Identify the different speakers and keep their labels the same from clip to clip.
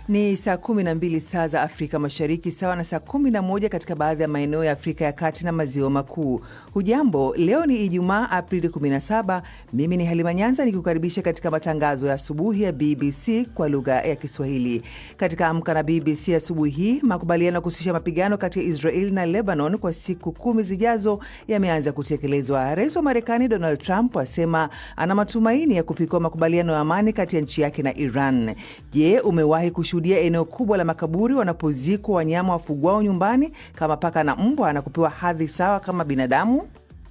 Speaker 1: Ni saa 12 saa za Afrika Mashariki, sawa na saa 11 katika baadhi ya maeneo ya Afrika ya Kati na Maziwa Makuu. Hujambo, leo ni Ijumaa Aprili 17. Mimi ni Halima Nyanza nikukaribisha katika matangazo ya asubuhi ya BBC kwa lugha ya Kiswahili. Katika Amka na BBC asubuhi hii, makubaliano kusitisha mapigano kati ya Israel na Lebanon kwa siku 10 zijazo yameanza kutekelezwa. Rais wa Marekani Donald Trump asema ana matumaini ya kufikia makubaliano ya amani kati ya nchi yake na Iran. Je, umewahi kushuhudia eneo kubwa la makaburi wanapozikwa wanyama wafugwao nyumbani kama paka na mbwa na kupewa hadhi sawa kama binadamu?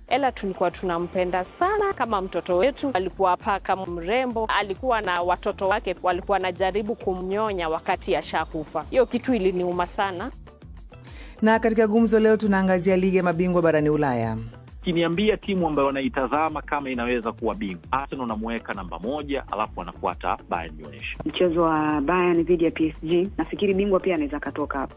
Speaker 2: Ela tulikuwa tunampenda sana kama mtoto wetu. Alikuwa paka mrembo, alikuwa na watoto wake walikuwa wanajaribu kumnyonya wakati ashakufa. Hiyo kitu iliniuma sana.
Speaker 1: Na katika gumzo leo tunaangazia ligi ya mabingwa barani Ulaya.
Speaker 3: Kiniambia timu ambayo wanaitazama kama inaweza kuwa bingwa, Arsenal namuweka namba 1, alafu anafuata Bayern Munich.
Speaker 4: Mchezo wa Bayern dhidi ya PSG, nafikiri bingwa pia anaweza katoka hapo.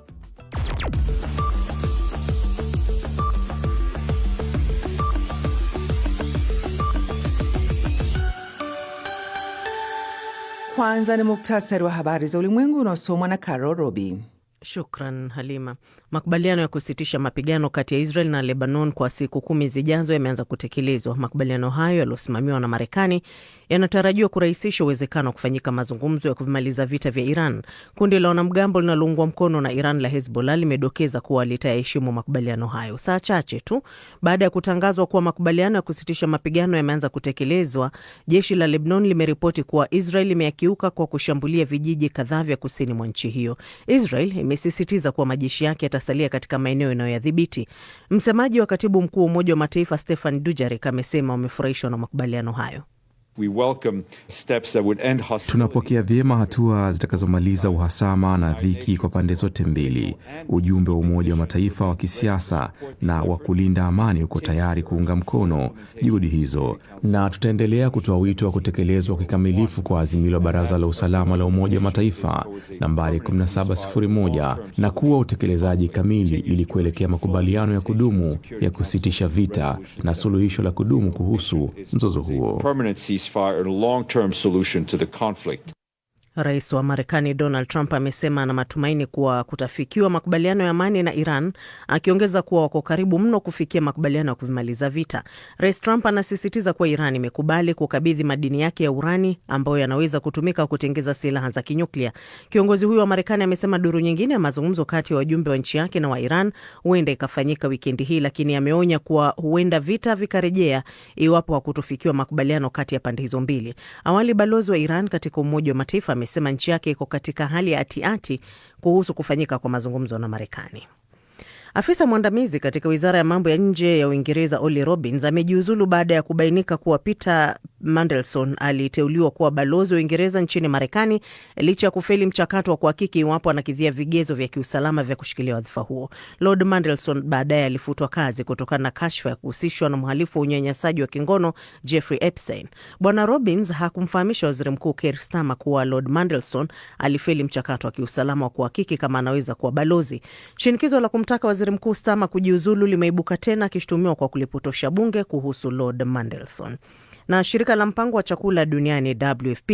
Speaker 1: Kwanza ni muktasari wa habari za ulimwengu unaosomwa na Carol Robi.
Speaker 5: Shukran Halima. Makubaliano ya kusitisha mapigano kati ya Israel na Lebanon kwa siku 10 zijazo yameanza kutekelezwa. Makubaliano hayo yaliyosimamiwa na Marekani yanatarajiwa kurahisisha uwezekano wa kufanyika mazungumzo ya kumaliza vita vya Iran. Kundi la wanamgambo linaloungwa mkono na Iran la Hezbollah limedokeza kuwa litaheshimu makubaliano hayo. Saa chache tu baada ya kutangazwa kuwa makubaliano ya kusitisha mapigano yameanza kutekelezwa, jeshi la Lebanon limeripoti kuwa Israel imeyakiuka kwa kushambulia vijiji kadhaa vya kusini mwa nchi hiyo. Israel imesisitiza kuwa majeshi yake yatasalia katika maeneo yanayoyadhibiti. Msemaji wa katibu mkuu wa Umoja wa Mataifa Stefan Dujarric amesema wamefurahishwa na makubaliano hayo.
Speaker 6: Tunapokea vyema hatua zitakazomaliza uhasama na dhiki kwa pande zote mbili. Ujumbe wa Umoja wa Mataifa wa kisiasa na wa kulinda amani uko tayari kuunga mkono juhudi hizo, na tutaendelea kutoa wito wa kutekelezwa kikamilifu kwa azimio la Baraza la Usalama la Umoja wa Mataifa nambari 1701 na kuwa utekelezaji kamili ili kuelekea makubaliano ya kudumu ya kusitisha vita na suluhisho la kudumu kuhusu mzozo huo.
Speaker 5: Rais wa Marekani Donald Trump amesema ana matumaini kuwa kutafikiwa makubaliano ya amani na Iran, akiongeza kuwa wako karibu mno kufikia makubaliano ya kuvimaliza vita. Rais Trump anasisitiza kuwa Iran imekubali kukabidhi madini yake ya urani ambayo yanaweza kutumika kutengeza silaha za kinyuklia. Kiongozi huyo wa Marekani amesema duru nyingine ya mazungumzo kati ya wajumbe wa nchi yake na wa Iran huenda ikafanyika wikendi hii, lakini ameonya kuwa huenda vita vikarejea iwapo hakutofikiwa makubaliano kati ya pande hizo mbili. Awali balozi wa Iran katika Umoja wa Mataifa amesema nchi yake iko katika hali ya ati kuhusu kufanyika kwa mazungumzo na Marekani. Afisa mwandamizi katika Wizara ya Mambo ya Nje ya Uingereza Ollie Robbins amejiuzulu baada ya kubainika kuwa Peter Mandelson aliteuliwa kuwa balozi wa Uingereza nchini Marekani licha ya kufeli mchakato wa kuhakiki iwapo anakidhia vigezo vya kiusalama vya kushikilia wadhifa huo. Lord Mandelson baadaye alifutwa kazi kutokana na kashfa ya kuhusishwa na mhalifu wa unyanyasaji wa kingono Jeffrey Epstein. Bwana Robbins hakumfahamisha Waziri Mkuu Keir Starmer kuwa Lord Mandelson alifeli mchakato wa kiusalama wa kuhakiki kama anaweza kuwa balozi. Shinikizo la kumtaka Waziri Mkuu Starmer kujiuzulu limeibuka tena, akishutumiwa kwa kulipotosha bunge kuhusu Lord Mandelson. Na shirika la mpango wa chakula duniani WFP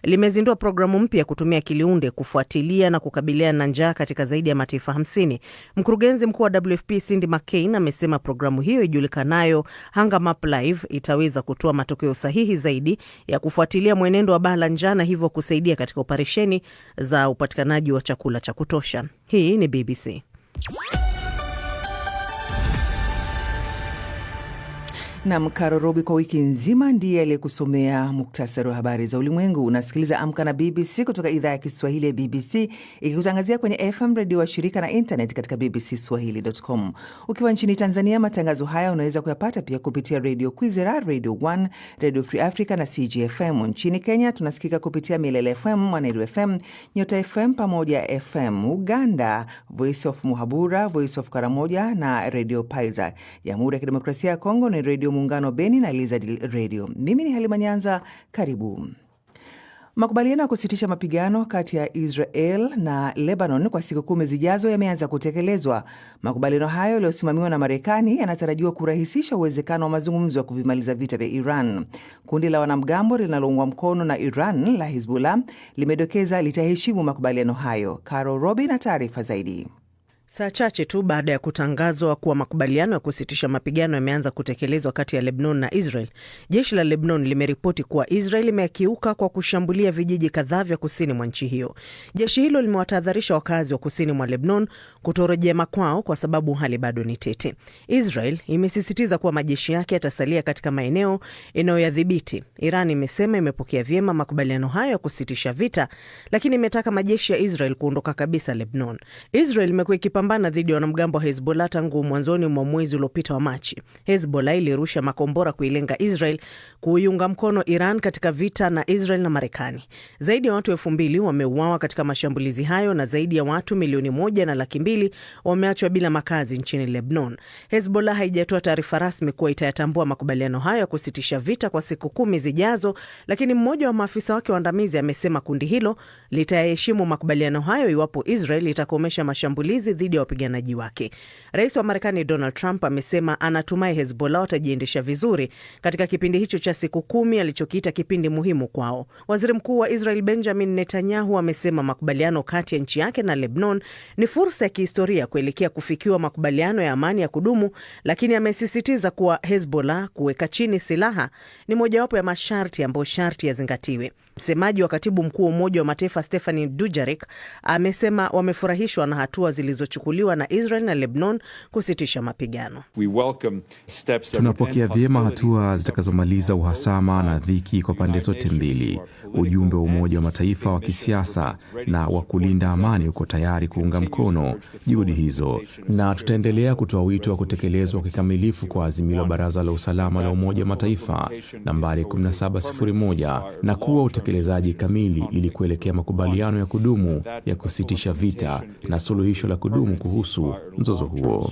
Speaker 5: limezindua programu mpya kutumia akili unde kufuatilia na kukabiliana na njaa katika zaidi ya mataifa 50. Mkurugenzi mkuu wa WFP Cindy McCain amesema programu hiyo ijulikanayo Hunger Map Live itaweza kutoa matokeo sahihi zaidi ya kufuatilia mwenendo wa baa la njaa na hivyo kusaidia katika operesheni za upatikanaji wa chakula cha kutosha. Hii ni BBC.
Speaker 1: Na Mkaro Robi kwa wiki nzima ndiye aliyekusomea muktasari wa habari za ulimwengu. Unasikiliza Amka na BBC kutoka idhaa ya Kiswahili ya BBC, ikikutangazia kwenye FM redio wa shirika na internet katika bbcswahili.com. Ukiwa nchini Tanzania, matangazo haya unaweza kuyapata pia kupitia Radio Kwizera, Radio 1, Radio Free Africa na CGFM. Nchini Kenya tunasikika kupitia Milele FM, Mwanedu FM, Nyota FM pamoja FM. Uganda, Voice of Muhabura, Voice of Karamoja na Radio Paiza. Jamhuri ya Kidemokrasia ya Kongo ni Radio Muungano Beni na Lizard Radio. Mimi ni Halima Nyanza, karibu. Makubaliano ya kusitisha mapigano kati ya Israel na Lebanon kwa siku 10 zijazo yameanza kutekelezwa. Makubaliano hayo yaliyosimamiwa na Marekani yanatarajiwa kurahisisha uwezekano wa mazungumzo ya kuvimaliza vita vya Iran. Kundi la wanamgambo linaloungwa mkono na Iran la Hezbollah limedokeza litaheshimu makubaliano hayo. Carol Robi na taarifa zaidi.
Speaker 5: Saa chache tu baada ya kutangazwa kuwa makubaliano ya kusitisha mapigano yameanza kutekelezwa kati ya Lebanon na Israel, jeshi la Lebanon limeripoti kuwa Israel imekiuka kwa kushambulia vijiji kadhaa vya kusini mwa nchi hiyo. Jeshi hilo limewatahadharisha wakazi wa kusini mwa Lebanon kutorejea makwao kwa sababu hali bado ni tete. Israel imesisitiza kuwa majeshi yake yatasalia katika maeneo inayoyadhibiti. Iran imesema imepokea vyema makubaliano hayo ya kusitisha vita, lakini imetaka majeshi ya Israel kuondoka kabisa Lebanon. Israel imekuwa ikipambana dhidi ya wanamgambo wa Hezbollah tangu mwanzoni mwa mwezi uliopita wa Machi. Hezbollah ilirusha makombora kuilenga Israel, kuiunga mkono Iran katika vita na Israel na Marekani. Zaidi ya watu 2,000 wameuawa katika mashambulizi hayo na zaidi ya watu 1.2 milioni wameachwa bila makazi nchini Lebanon. Hezbollah haijatoa taarifa rasmi kuwa itayatambua makubaliano hayo ya kusitisha vita kwa siku 10 zijazo, lakini mmoja wa maafisa wake waandamizi amesema kundi hilo litayaheshimu makubaliano hayo iwapo Israel itakomesha mashambulizi dhidi ya wapiganaji wake. Rais wa Marekani Donald Trump amesema anatumai Hezbollah watajiendesha vizuri katika kipindi hicho cha siku 10 alichokiita kipindi muhimu kwao. Waziri Mkuu wa Israel Benjamin Netanyahu amesema makubaliano kati ya nchi yake na Lebanon ni fursa ya kihistoria kuelekea kufikiwa makubaliano ya amani ya kudumu, lakini amesisitiza kuwa Hezbollah kuweka chini silaha ni mojawapo ya masharti ambayo sharti yazingatiwe. Msemaji wa katibu mkuu wa Umoja wa Mataifa Stephane Dujarric amesema wamefurahishwa na hatua zilizochukuliwa na Israel na Lebanon kusitisha mapigano.
Speaker 6: Tunapokea vyema hatua zitakazomaliza uhasama na dhiki kwa pande zote mbili. Ujumbe wa Umoja wa Mataifa wa kisiasa na wa kulinda amani uko tayari kuunga mkono juhudi hizo, na tutaendelea kutoa wito wa kutekelezwa kikamilifu kwa azimio la Baraza la Usalama la Umoja wa Mataifa nambari 1701 na kuwa utekelezaji kamili ili kuelekea makubaliano ya kudumu ya kusitisha vita na suluhisho la kudumu kuhusu mzozo huo.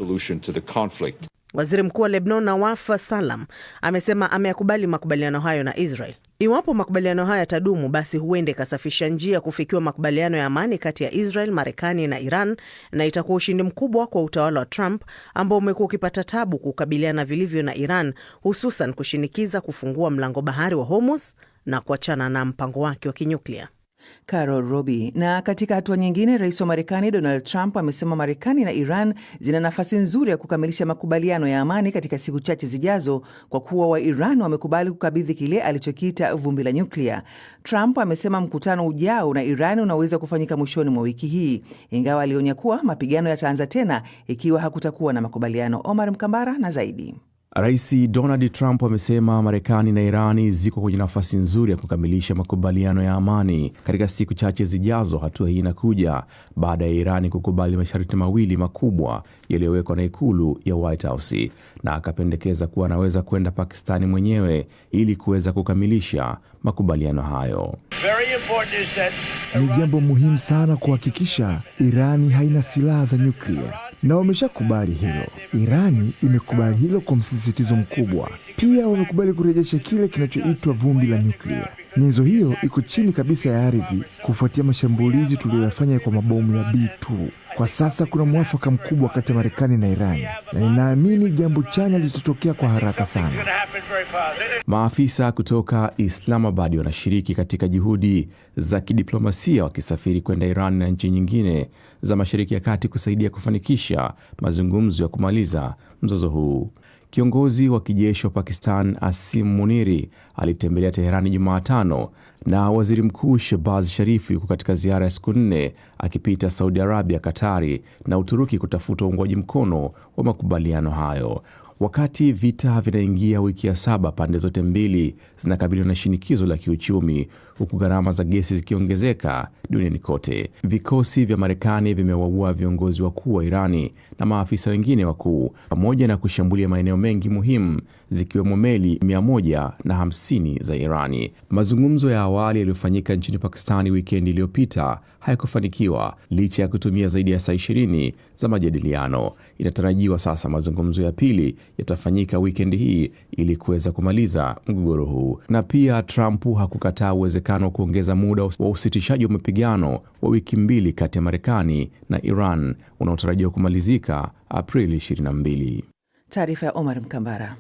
Speaker 5: Waziri Mkuu wa Lebanon Nawaf Salam amesema ameyakubali makubaliano hayo na Israel. Iwapo makubaliano haya yatadumu, basi huenda ikasafisha njia kufikiwa makubaliano ya amani kati ya Israel, Marekani na Iran, na itakuwa ushindi mkubwa kwa utawala wa Trump ambao umekuwa ukipata tabu kukabiliana vilivyo na Iran, hususan kushinikiza kufungua mlango bahari wa Hormuz na kuachana na mpango wake wa kinyuklia.
Speaker 1: Carol Robi. Na katika hatua nyingine, rais wa Marekani Donald Trump amesema Marekani na Iran zina nafasi nzuri ya kukamilisha makubaliano ya amani katika siku chache zijazo kwa kuwa wa Iran wamekubali kukabidhi kile alichokiita vumbi la nyuklia. Trump amesema mkutano ujao na Iran unaweza kufanyika mwishoni mwa wiki hii, ingawa alionya kuwa mapigano yataanza tena ikiwa hakutakuwa na makubaliano. Omar Mkambara na zaidi.
Speaker 6: Rais Donald Trump amesema Marekani na Irani ziko kwenye nafasi nzuri ya kukamilisha makubaliano ya amani katika siku chache zijazo. Hatua hii inakuja baada ya Irani kukubali masharti mawili makubwa yaliyowekwa na ikulu ya White House, na akapendekeza kuwa anaweza kwenda Pakistani mwenyewe ili kuweza kukamilisha makubaliano hayo.
Speaker 7: Ni jambo muhimu sana kuhakikisha Irani haina silaha za nyuklia, na wameshakubali hilo. Irani imekubali hilo kwa msisitizo mkubwa. Pia wamekubali kurejesha kile kinachoitwa vumbi la nyuklia. Nyenzo hiyo iko chini kabisa ya ardhi kufuatia mashambulizi tuliyoyafanya kwa mabomu ya B2. Kwa sasa kuna mwafaka mkubwa kati ya Marekani na Irani, na ninaamini jambo chanya litatokea kwa haraka sana.
Speaker 6: Maafisa kutoka Islamabad wanashiriki katika juhudi za kidiplomasia wakisafiri kwenda Iran na nchi nyingine za Mashariki ya Kati kusaidia kufanikisha mazungumzo ya kumaliza mzozo huu. Kiongozi wa kijeshi wa Pakistan Asim Muniri alitembelea Teherani Jumatano, na waziri mkuu Shehbaz Sharif yuko katika ziara ya siku 4 akipita Saudi Arabia, Katari na Uturuki kutafuta uungwaji mkono wa makubaliano hayo. Wakati vita vinaingia wiki ya 7, pande zote mbili zinakabiliwa na shinikizo la kiuchumi, huku gharama za gesi zikiongezeka duniani kote. Vikosi vya Marekani vimewaua viongozi wakuu wa Irani na maafisa wengine wakuu, pamoja na kushambulia maeneo mengi muhimu, zikiwemo meli 150 za Irani. Mazungumzo ya awali yaliyofanyika nchini Pakistani wikendi iliyopita hayakufanikiwa licha ya kutumia zaidi ya saa 20 za majadiliano. Inatarajiwa sasa mazungumzo ya pili yatafanyika wikendi hii ili kuweza kumaliza mgogoro huu. Na pia Trump hakukataa uwezekano uwezekano wa kuongeza muda wa usitishaji wa mapigano wa wiki 2 kati ya Marekani na Iran unaotarajiwa kumalizika Aprili 22.
Speaker 1: Taarifa ya Omar Mkambara.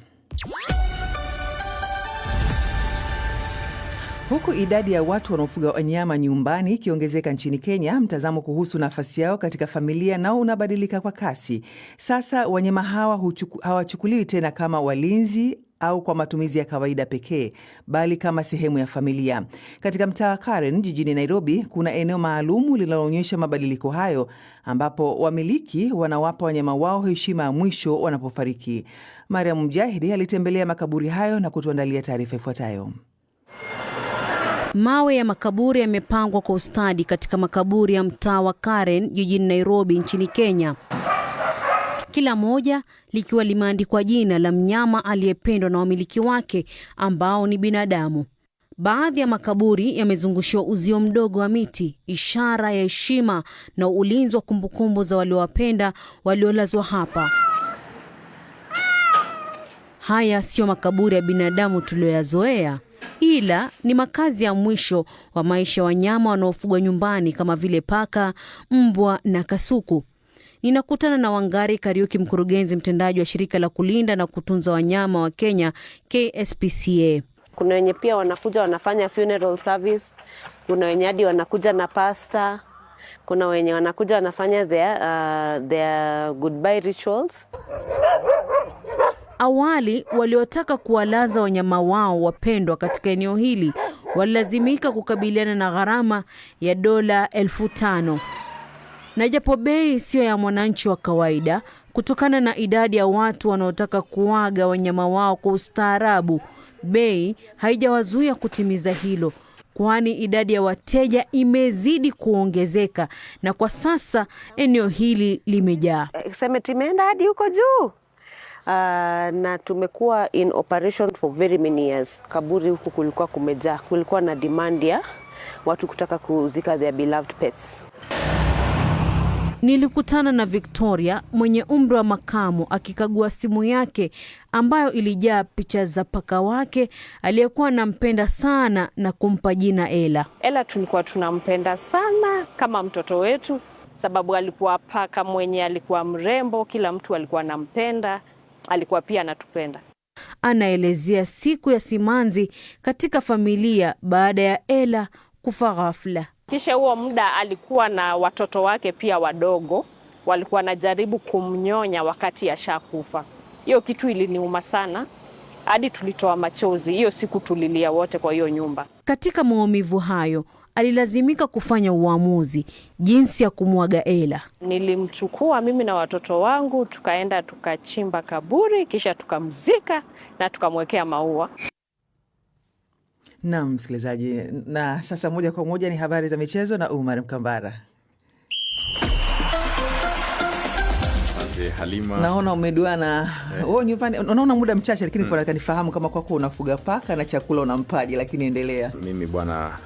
Speaker 1: Huku idadi ya watu wanaofuga wanyama nyumbani ikiongezeka nchini Kenya, mtazamo kuhusu nafasi yao katika familia nao unabadilika kwa kasi. Sasa wanyama hawa hawachukuliwi tena kama walinzi au kwa matumizi ya kawaida pekee, bali kama sehemu ya familia. Katika mtaa wa Karen jijini Nairobi, kuna eneo maalumu linaloonyesha mabadiliko hayo, ambapo wamiliki wanawapa wanyama wao heshima ya mwisho wanapofariki. Mariam Mjahidi alitembelea makaburi hayo na kutuandalia taarifa ifuatayo.
Speaker 8: Mawe ya makaburi yamepangwa kwa ustadi katika makaburi ya mtaa wa Karen jijini Nairobi nchini Kenya. Kila moja likiwa limeandikwa jina la mnyama aliyependwa na wamiliki wake ambao ni binadamu. Baadhi ya makaburi yamezungushiwa uzio mdogo wa miti, ishara ya heshima na ulinzi wa kumbukumbu za waliowapenda waliolazwa hapa. Haya sio makaburi ya binadamu tuliyoyazoea, ila ni makazi ya mwisho wa maisha wanyama wanaofugwa nyumbani kama vile paka, mbwa na kasuku. Ninakutana na Wangari Kariuki, mkurugenzi mtendaji wa shirika la kulinda na kutunza wanyama wa Kenya KSPCA.
Speaker 2: Kuna wenye pia wanakuja wanafanya funeral service, kuna wenye hadi wanakuja na pasta, kuna wenye wanakuja wanafanya their goodbye rituals.
Speaker 8: Awali waliotaka kuwalaza wanyama wao wapendwa katika eneo hili walilazimika kukabiliana na gharama ya $5,000. Na japo bei sio ya mwananchi wa kawaida, kutokana na idadi ya watu wanaotaka kuaga wanyama wao kwa ustaarabu, bei haijawazuia kutimiza hilo, kwani idadi ya wateja imezidi kuongezeka na kwa sasa eneo hili limejaa.
Speaker 2: Cemetery imeenda hadi huko juu. Na tumekuwa in operation for very many years. Kaburi huku kulikuwa kumejaa, kulikuwa na demand ya watu kutaka kuzika their beloved pets.
Speaker 8: Nilikutana na Victoria mwenye umri wa makamo akikagua simu yake ambayo ilijaa picha za paka wake aliyekuwa anampenda sana na kumpa jina Ella.
Speaker 2: Ella tulikuwa tunampenda sana kama mtoto wetu, sababu alikuwa paka mwenye alikuwa mrembo, kila mtu alikuwa anampenda, alikuwa pia anatupenda.
Speaker 8: Anaelezea siku ya simanzi katika familia baada ya Ella kufa ghafla.
Speaker 2: Kisha huo muda alikuwa na watoto wake pia wadogo, walikuwa wanajaribu kumnyonya wakati ashakufa. Hiyo kitu iliniuma sana, hadi tulitoa machozi. Hiyo siku tulilia wote kwa hiyo nyumba.
Speaker 8: Katika maumivu hayo, alilazimika kufanya uamuzi jinsi ya kumwaga Ella.
Speaker 2: Nilimchukua mimi na watoto wangu, tukaenda tukachimba kaburi, kisha tukamzika na tukamwekea maua.
Speaker 1: Naam msikilizaji, na sasa moja kwa moja ni habari za michezo na Umar Mkambara.
Speaker 6: Halima,
Speaker 1: naona umeduana nyumbani, unaona muda mchache, lakini kwa nataka nifahamu kama kwako unafuga paka na chakula unampaje, lakini endelea.
Speaker 6: Mimi bwana,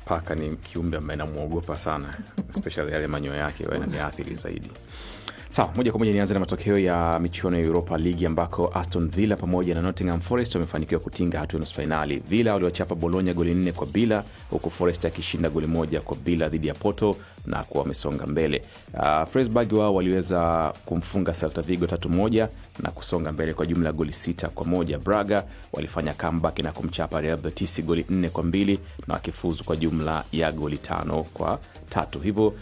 Speaker 6: paka ni kiumbe ambaye namuogopa sana, especially yale manyoya yake yananiathiri zaidi. Sawa, moja kwa moja nianze na matokeo ya michuano ya Europa League ambako Aston Villa pamoja na Nottingham Forest wamefanikiwa kutinga hatua ya nusu finali. Villa waliwachapa Bologna goli 4-0, huku Forest akishinda goli 1-0 dhidi ya Porto na kuwa wamesonga mbele. Freiburg wao waliweza kumfunga Celta Vigo 3-1 na kusonga mbele kwa jumla goli 6-1. Braga walifanya comeback na kumchapa Real Betis goli 4-2 na wakifuzu kwa jumla ya goli 5-3. Hivyo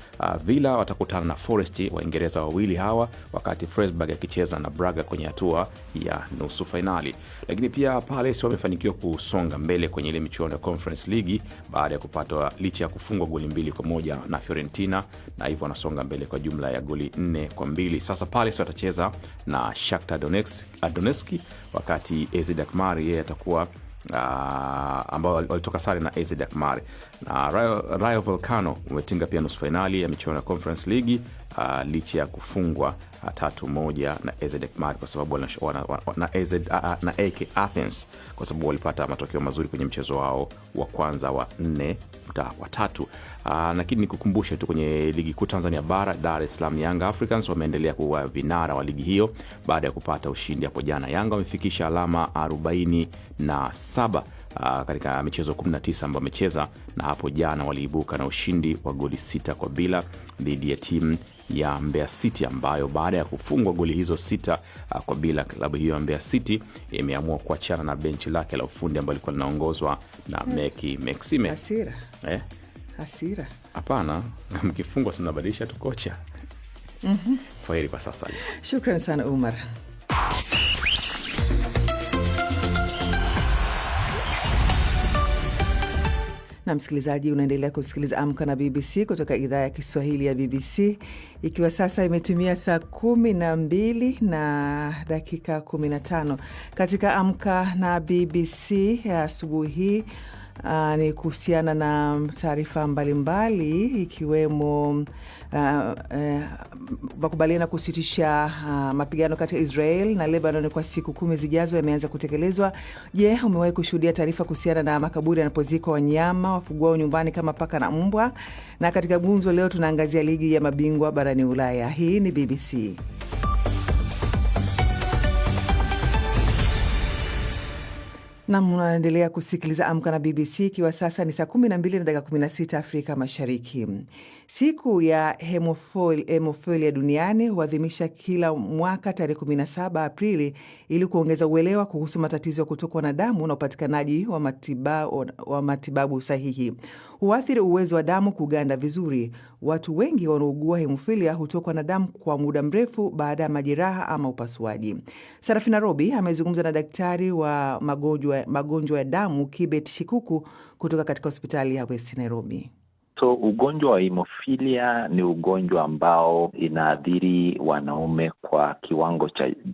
Speaker 6: Villa watakutana na Forest, Waingereza wawili hawa, wakati Freiburg akicheza na Braga kwenye hatua ya nusu finali. Lakini pia Palace wamefanikiwa kusonga mbele kwenye ile michuano ya Conference League baada ya kupata licha ya kufungwa goli 2-1 na Fiorentina, na hivyo wanasonga mbele kwa jumla ya goli 4-2. Sasa Palace watacheza na Shakhtar Donetsk, wakati AZ Alkmaar yeye atakuwa ambao walitoka sare na AZ Alkmaar. Na Rayo Vallecano umetinga pia nusu finali ya michuano ya Conference League licha ya kufungwa 3-1 na AZ Alkmaar kwa sababu na AEK Athens kwa sababu walipata matokeo mazuri kwenye mchezo wao wa kwanza wa 4-3. Lakini nikukumbushe tu kwenye ligi kuu Tanzania bara, Dar es Salaam Young Africans wameendelea kuwa vinara wa ligi hiyo baada ya kupata ushindi hapo jana. Yanga wamefikisha alama 47 katika michezo 19 ambayo wamecheza, na hapo jana waliibuka na ushindi wa goli 6-0 dhidi ya timu ya Mbeya City, ambayo baada ya kufungwa goli hizo 6-0, klabu hiyo ya Mbeya City imeamua kuachana na benchi lake la ufundi ambalo lilikuwa linaongozwa na Meki Maxime.
Speaker 1: Hasira.
Speaker 6: Hapana, mkifungwa si mnabadilisha tu kocha. Faheri kwa sasa.
Speaker 1: Shukran sana Umar. Na msikilizaji, unaendelea kusikiliza Amka na BBC kutoka idhaa ya Kiswahili ya BBC, ikiwa sasa imetimia saa 12:15 katika Amka na BBC ya asubuhi hii. Ni kuhusiana na taarifa mbalimbali ikiwemo makubaliano kusitisha mapigano kati ya Israel na Lebanon kwa siku 10 zijazo yameanza kutekelezwa. Je, umewahi kushuhudia taarifa kuhusiana na makaburi yanapozikwa wanyama wafugwao nyumbani kama paka na mbwa? Na katika gumzo leo tunaangazia ligi ya mabingwa barani Ulaya. Hii ni BBC. Na mnaendelea kusikiliza Amka na BBC, ikiwa sasa ni saa 12:16 Afrika Mashariki. Siku ya hemofilia duniani huadhimisha kila mwaka tarehe 17 Aprili ili kuongeza uelewa kuhusu matatizo ya kutokwa na damu na upatikanaji wa matibabu sahihi. Huathiri uwezo wa damu kuganda vizuri. Watu wengi wanaougua hemofilia hutokwa na damu kwa muda mrefu baada ya majeraha ama upasuaji. Sarafina Robi amezungumza na daktari wa magonjwa ya damu Kibet Shikuku kutoka katika hospitali ya West Nairobi.
Speaker 3: So ugonjwa wa hemofilia ni ugonjwa ambao inaathiri wanaume kwa kiwango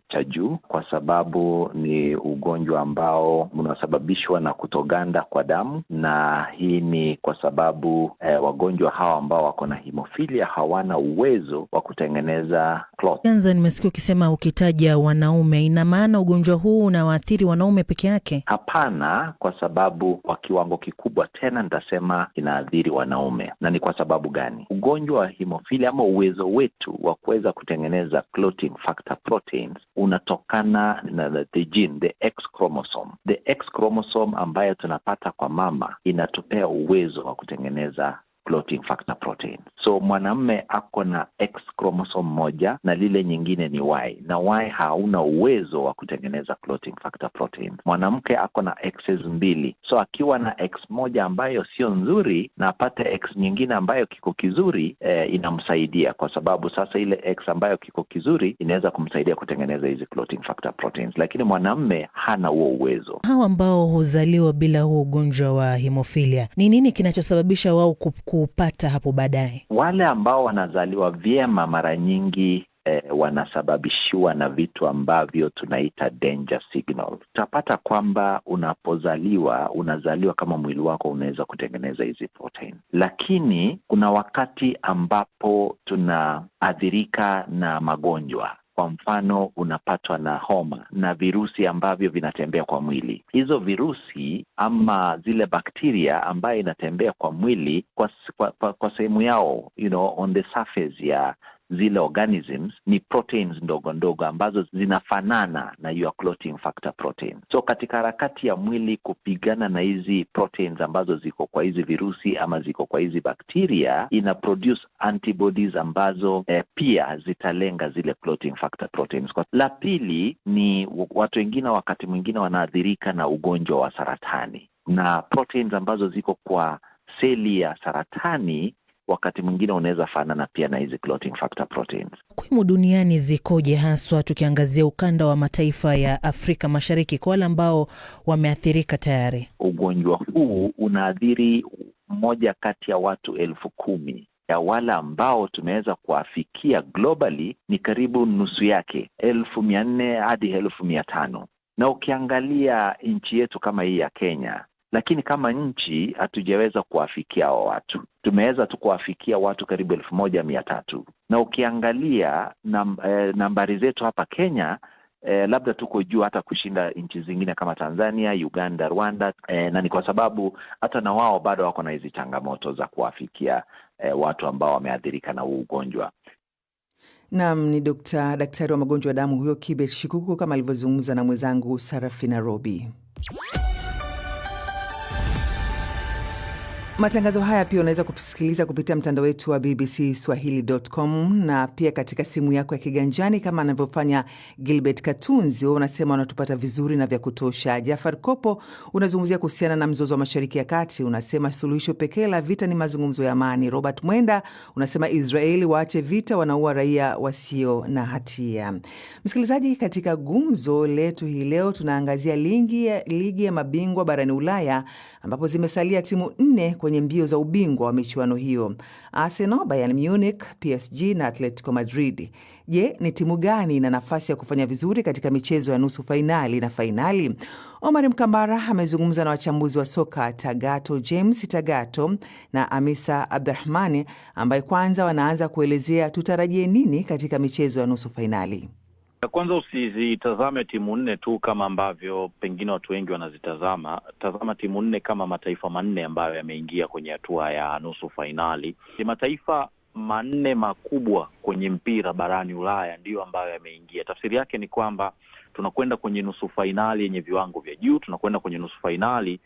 Speaker 3: cha juu, kwa sababu ni ugonjwa ambao unasababishwa na kutoganda kwa damu, na hii ni kwa sababu wagonjwa hawa ambao wako na hemofilia hawana uwezo wa kutengeneza clot.
Speaker 9: Kwanza nimesikia ukisema ukitaja wanaume, ina maana ugonjwa huu unawaathiri wanaume peke yake?
Speaker 3: Hapana, kwa sababu kwa kiwango kikubwa tena nitasema inaathiri wanaume. Na ni kwa sababu gani? Ugonjwa wa hemofilia ama uwezo wetu wa kuweza kutengeneza clotting factor proteins unatokana na the gene, the X chromosome. The X chromosome ambayo tunapata kwa mama inatupea uwezo wa kutengeneza clotting factor protein. So mwanamume ako na X chromosome moja na lile nyingine ni Y, na Y hauna uwezo wa kutengeneza clotting factor protein. Mwanamke ako na X's mbili, so akiwa na X moja ambayo sio nzuri na apate X nyingine ambayo kiko kizuri, inamsaidia, kwa sababu sasa ile X ambayo kiko kizuri inaweza kumsaidia kutengeneza hizi clotting factor proteins, lakini mwanamume hana huo uwezo.
Speaker 9: Hawa ambao huzaliwa bila huo ugonjwa wa hemofilia, ni nini kinachosababisha wao kupata hapo baadaye?
Speaker 3: Wale ambao wanazaliwa vyema mara nyingi wanasababishiwa na vitu ambavyo tunaita danger signal. Utapata kwamba unazaliwa kama mwili wako unaweza kutengeneza hizi protein, lakini kuna wakati ambapo tunaathirika na magonjwa. Kwa mfano, unapatwa na homa na virusi ambavyo vinatembea kwa mwili. Hizo virusi ama zile bakteria ambayo inatembea kwa mwili kwa sehemu yao, on the surface ya zile organisms ni proteins ndogo ndogo ambazo zinafanana na your clotting factor protein. So katika harakati ya mwili kupigana na hizi proteins ambazo ziko kwa hizi virusi ama ziko kwa hizi bakteria, ina produce antibodies ambazo pia zitalenga zile clotting factor proteins. La pili ni watu wengine wakati mwingine wanaathirika na ugonjwa wa saratani, na proteins ambazo ziko kwa seli ya saratani wakati mwingine unaweza fanana pia na hizi clotting factor proteins.
Speaker 9: Takwimu duniani zikoje, haswa tukiangazia ukanda wa mataifa ya Afrika Mashariki kwa wale ambao wameathirika tayari?
Speaker 3: Ugonjwa huu unaathiri 1 kati ya watu 10,000. Ya wale ambao tumeweza kuafikia globally ni karibu nusu yake, 400 hadi 500. Na ukiangalia nchi yetu kama hii ya Kenya, lakini kama nchi hatujaweza kuwafikia hao watu. Tumeweza tu kuwafikia watu karibu 1,300. Na ukiangalia nambari zetu hapa Kenya, labda tuko juu hata kushinda nchi zingine kama Tanzania, Uganda, Rwanda, na ni kwa sababu hata na wao bado wako na hizi changamoto za kuwafikia watu ambao wameathirika na huu ugonjwa.
Speaker 1: Naam, ni daktari wa magonjwa ya damu huyo Kibet Shikuku, kama alivyozungumza na mwenzangu Sarafina Robi. Matangazo haya pia unaweza kusikiliza kupitia mtandao wetu wa bbcswahili.com na pia katika simu yako ya kiganjani kama anavyofanya Gilbert Katunzi. Wao unasema wanatupata vizuri na vya kutosha. Jafar Kopo unazungumzia kuhusiana na mzozo wa Mashariki ya Kati, unasema suluhisho pekee la vita ni mazungumzo ya amani. Robert Mwenda unasema Israeli waache vita, wanaua raia wasio na hatia. Msikilizaji, katika gumzo letu hii leo tunaangazia ligi ya mabingwa barani Ulaya ambapo zimesalia timu 4 kwenye mbio za ubingwa wa michuano hiyo: Arsenal, Bayern Munich, PSG na Atletico Madrid. Je, ni timu gani ina nafasi ya kufanya vizuri katika michezo ya nusu fainali na fainali? Omar Mkambara amezungumza na wachambuzi wa soka Tagato James Tagato na Amisa Abdurahmani, ambaye kwanza wanaanza kuelezea tutarajie nini katika michezo ya nusu fainali.
Speaker 10: Kwanza usizitazame timu 4 tu kama ambavyo pengine watu wengi wanazitazama. Tazama timu 4 kama mataifa 4 ambayo yameingia kwenye hatua ya nusu fainali. Ni mataifa 4 makubwa kwenye mpira barani Ulaya ndiyo ambayo yameingia. Tafsiri yake ni kwamba tunakwenda kwenye nusu fainali yenye viwango vya juu, tunakwenda kwenye nusu fainali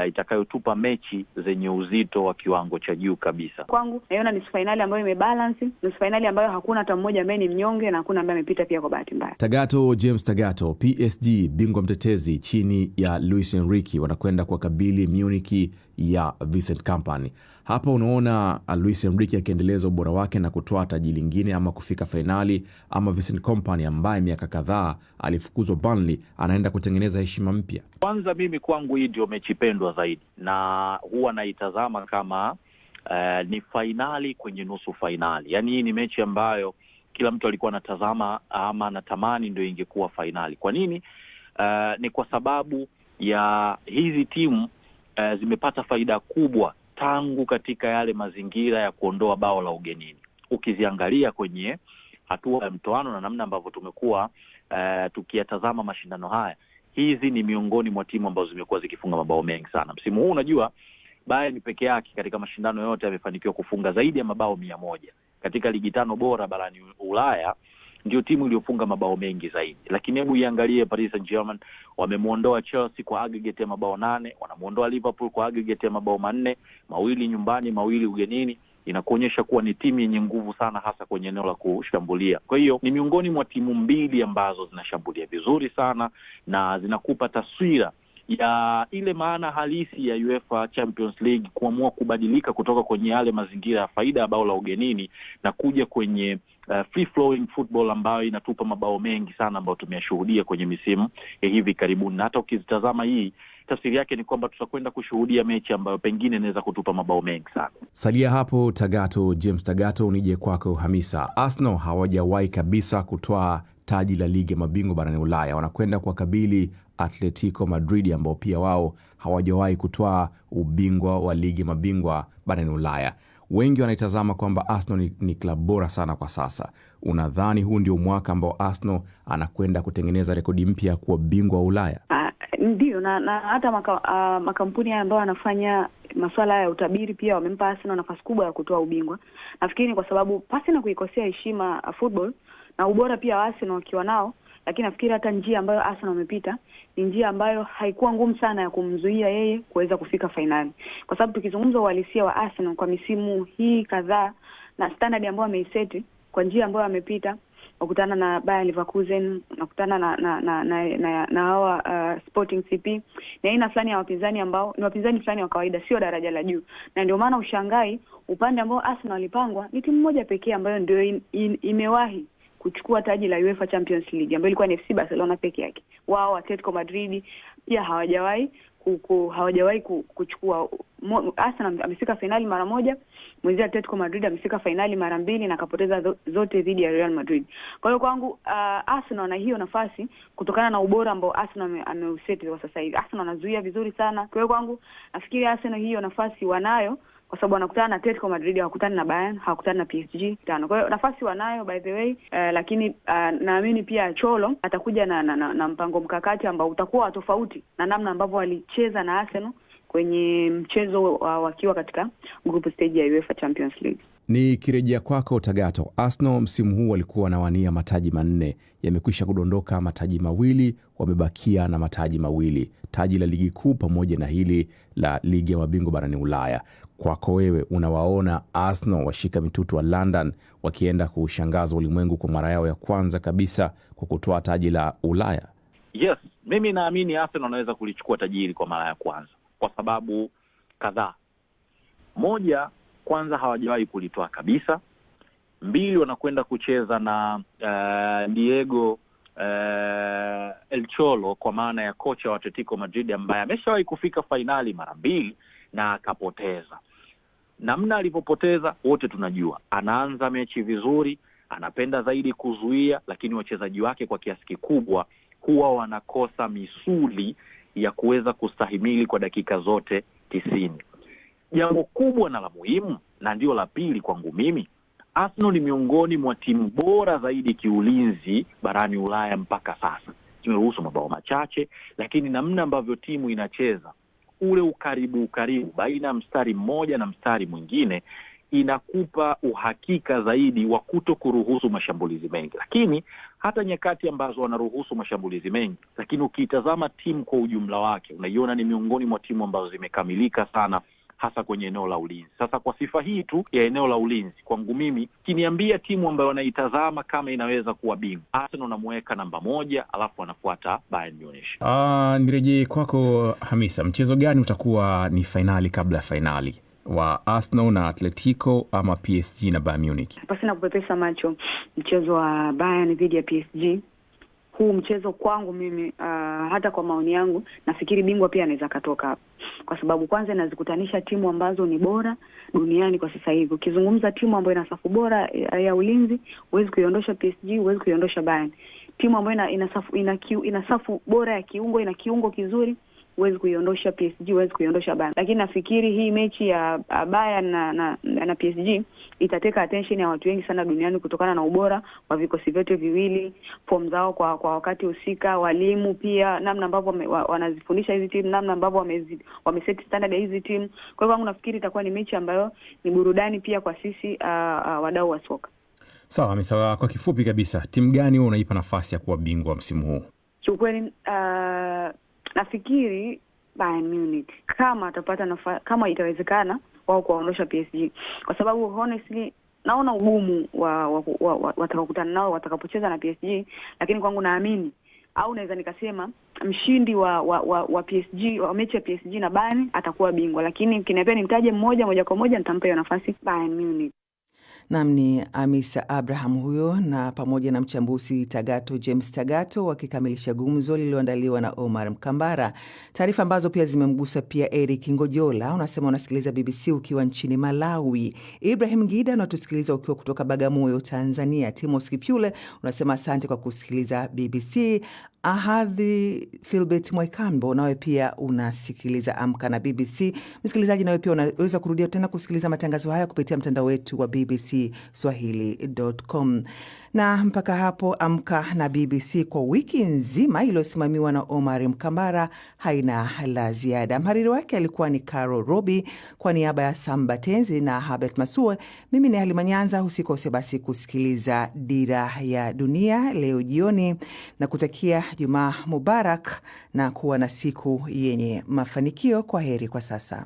Speaker 10: itakayotupa mechi zenye uzito wa kiwango cha juu kabisa.
Speaker 4: Kwangu naiona nusu fainali ambayo imebalance, nusu fainali ambayo hakuna hata mmoja ambaye ni mnyonge na hakuna ambaye amepita pia kwa bahati mbaya.
Speaker 6: Tagato James Tagato, PSG bingwa mtetezi chini ya Luis Enrique wanakwenda kwa kabili Munich ya Vincent Kompany. Hapa unaona Luis Enrique akiendeleza ubora wake na kutoa taji lingine ama kufika fainali, ama Vincent Kompany ambaye miaka kadhaa alifukuzwa Burnley anaenda kutengeneza heshima mpya.
Speaker 10: Kwanza mimi kwangu hii ndio mechi pendwa zaidi na huwa naitazama kama ni fainali kwenye nusu fainali. Yaani hii ni mechi ambayo kila mtu alikuwa anatazama ama anatamani ndio ingekuwa fainali. Kwa nini? Ni kwa sababu ya hizi timu zimepata faida kubwa tangu katika yale mazingira ya kuondoa bao la ugenini. Ukiziangalia kwenye hatua ya mtoano na namna ambavyo tumekuwa tukiyatazama mashindano haya, hizi ni miongoni mwa timu ambazo zimekuwa zikifunga mabao mengi sana. Msimu huu unajua Bayern peke yake katika mashindano yote amefanikiwa kufunga zaidi ya mabao 100. Katika ligi 5 bora barani Ulaya ndio timu iliyofunga mabao mengi zaidi. Lakini hebu iangalie Paris Saint-Germain, wamemuondoa Chelsea kwa aggregate ya mabao 8, wanamuondoa Liverpool kwa aggregate ya mabao 4, 2 nyumbani, 2 ugenini. Inakuonyesha kuwa ni timu yenye nguvu sana hasa kwenye eneo la kushambulia. Kwa hiyo ni miongoni mwa timu 2 ambazo zinashambulia vizuri sana na zinakupa taswira ya ile maana halisi ya UEFA Champions League kuamua kubadilika kutoka kwenye yale mazingira ya faida ya bao la ugenini na kuja kwenye free flowing football ambayo inatupa mabao mengi sana ambayo tumeyashuhudia kwenye misimu ya hivi karibuni. Na hata ukizitazama hii, tafsiri yake ni kwamba tutakwenda kushuhudia mechi ambayo pengine inaweza kutupa mabao mengi sana.
Speaker 6: Salia hapo Tagato James Tagato, nije kwako Hamisa. Arsenal hawajawahi kabisa kutoa taji la ligi ya mabingwa barani Ulaya. Wanakwenda kwa kabili Atletico Madrid ambao pia wao hawajawahi kutoa ubingwa wa ligi ya mabingwa barani Ulaya. Wengi wanaitazama kwamba Arsenal ni klabu bora sana kwa sasa. Unadhani huu ndio mwaka ambao Arsenal anakwenda kutengeneza rekodi mpya kuwa bingwa wa Ulaya?
Speaker 4: Ndio, na hata makampuni ambayo yanafanya masuala ya utabiri pia wamempa Arsenal nafasi kubwa ya kutoa ubingwa. Nafikiri ni kwa sababu pasi na kuikosea heshima football na ubora pia wa Arsenal wakiwa nao, lakini nafikiri hata njia ambayo Arsenal wamepita ni njia ambayo haikuwa ngumu sana ya kumzuia yeye kuweza kufika fainali. Kwa sababu tukizungumza uhalisia wa Arsenal kwa misimu hii kadhaa na standard ambayo ameiseti kwa njia ambayo amepita, wakutana na Bayer Leverkusen, nakutana na hawa Sporting CP, na aina fulani ya wapinzani ambao ni wapinzani fulani wa kawaida, sio daraja la juu. Na ndio maana ushangai upande ambao Arsenal walipangwa ni timu moja pekee ambayo ndio imewahi kuchukua taji la UEFA Champions League ambayo ilikuwa ni FC Barcelona peke yake. Wao Atletico Madrid pia hawajawahi kuchukua. Arsenal amefika finali mara moja, mwenzia Atletico Madrid amefika finali mara 2 na akapoteza zote dhidi ya Real Madrid. Kwa hiyo kwangu Arsenal na hiyo nafasi kutokana na ubora ambao Arsenal ameuseti kwa sasa hivi. Arsenal anazuia vizuri sana. Kwa hiyo kwangu nafikiri Arsenal hiyo nafasi wanayo, kwa sababu wanakutana na Atletico Madrid, hawakutana na Bayern, hawakutana na PSG tano. Kwa hiyo nafasi wanayo by the way, lakini naamini pia Cholo atakuja na mpango mkakati ambao utakuwa tofauti na namna ambavyo walicheza na Arsenal kwenye mchezo wakiwa katika group stage ya UEFA Champions League.
Speaker 6: Ni kirejea kwako Tagato, Arsenal msimu huu walikuwa wanawania mataji 4, yamekwisha kudondoka mataji 2, wamebakia na mataji 2, taji la ligi kuu pamoja na hili la ligi ya mabingwa barani Ulaya. Kwako wewe, unawaona Arsenal washika mitutu wa London wakienda kushangaza ulimwengu kwa mara yao ya kwanza kabisa kwa kutoa taji la Ulaya?
Speaker 10: Yes, mimi naamini Arsenal wanaweza kulichukua taji hili kwa mara ya kwanza kwa sababu kadhaa. Moja, kwanza hawajawahi kulitoa kabisa. 2, wanakwenda kucheza na Diego El Cholo, kwa maana ya kocha wa Atletico Madrid ambaye ameshawahi kufika fainali mara 2 na akapoteza. Namna alipopoteza wote tunajua. Anaanza mechi vizuri, anapenda zaidi kuzuia, lakini wachezaji wake kwa kiasi kikubwa huwa wanakosa misuli ya kuweza kustahimili kwa dakika zote 90. Jambo kubwa na la muhimu, na ndio la pili kwangu mimi, Arsenal ni miongoni mwa timu bora zaidi kiulinzi barani Ulaya mpaka sasa. Imeruhusu mabao machache, lakini namna ambavyo timu inacheza, ule ukaribu baina ya mstari mmoja na mstari mwingine, inakupa uhakika zaidi wa kuto kuruhusu mashambulizi mengi. Lakini hata nyakati ambazo wanaruhusu mashambulizi mengi, lakini ukitazama timu kwa ujumla wake, unaiona ni miongoni mwa timu ambazo zimekamilika sana, hasa kwenye eneo la ulinzi. Sasa kwa sifa hii tu ya eneo la ulinzi, kwangu mimi, kiniambia timu ambayo wanaitazama kama inaweza kuwa bingwa, Arsenal namuweka namba 1, alafu anafuata Bayern Munich.
Speaker 6: Nirejee kwako Hamisa, mchezo gani utakuwa ni fainali kabla ya fainali, wa Arsenal na Atletico ama PSG na Bayern Munich?
Speaker 4: Basi na kupepesa macho, mchezo wa Bayern dhidi ya PSG. Huu mchezo kwangu mimi, hata kwa maoni yangu, nafikiri bingwa pia anaweza katoka hapa. Kwa sababu kwanza inazikutanisha timu ambazo ni bora duniani kwa sasa hivi. Ukizungumza timu ambayo ina safu bora ya ulinzi, huwezi kuiondosha PSG, huwezi kuiondosha Bayern. Timu ambayo ina safu bora ya kiungo, ina kiungo kizuri, huwezi kuiondosha PSG, huwezi kuiondosha Bayern. Lakini nafikiri hii mechi ya Bayern na PSG itateka attention ya watu wengi sana duniani kutokana na ubora wa vikosi vyote viwili, form zao kwa wakati husika, walimu pia, namna ambavyo wanazifundisha hizi timu, namna ambavyo wameset standard ya hizi timu. Kwa hivyo nafikiri itakuwa ni mechi ambayo ni burudani pia kwa sisi wadau wa soka.
Speaker 6: Sawa, Hamisa, kwa kifupi kabisa, timu gani wewe unaipa nafasi ya kuwa bingwa msimu huu?
Speaker 4: Kiukweli nafikiri Bayern Munich, kama atapata nafasi, kama itawezekana wao kuondosha PSG, kwa sababu honestly naona ugumu watakakutana nao watakapocheza na PSG. Lakini kwangu naamini, au naweza nikasema mshindi wa PSG, wa mechi ya PSG na Bayern atakuwa bingwa. Lakini ukiniambia nimtaje moja kwa moja, nitampa hiyo nafasi Bayern Munich.
Speaker 1: Nam ni Hamisa Abraham huyo, na pamoja na mchambuzi James Tagato wakikamilisha gumzo lililoandaliwa na Omar Mkambara. Taarifa ambazo pia zimemgusa pia Eric Ngojola, unasema unasikiliza BBC ukiwa nchini Malawi. Ibrahim Gida unatusikiliza ukiwa kutoka Bagamoyo, Tanzania. Timos Kipyule unasema asante kwa kusikiliza BBC. Ahadhi Philbert Mwaikambo, nawe pia unasikiliza Amka na BBC. Msikilizaji, nawe pia unaweza kurudia tena kusikiliza matangazo haya kupitia mtandao wetu wa bbcswahili.com. Na mpaka hapo Amka na BBC kwa wiki nzima iliyosimamiwa na Omar Mkambara haina la ziada. Mhariri wake alikuwa ni Carol Robi, kwa niaba ya Samba Tenzi na Habert Masue, mimi ni Halima Nyanza. Usikose basi kusikiliza Dira ya Dunia leo jioni, na kutakia Jumaa Mubarak na kuwa na siku yenye mafanikio. Kwa heri kwa sasa.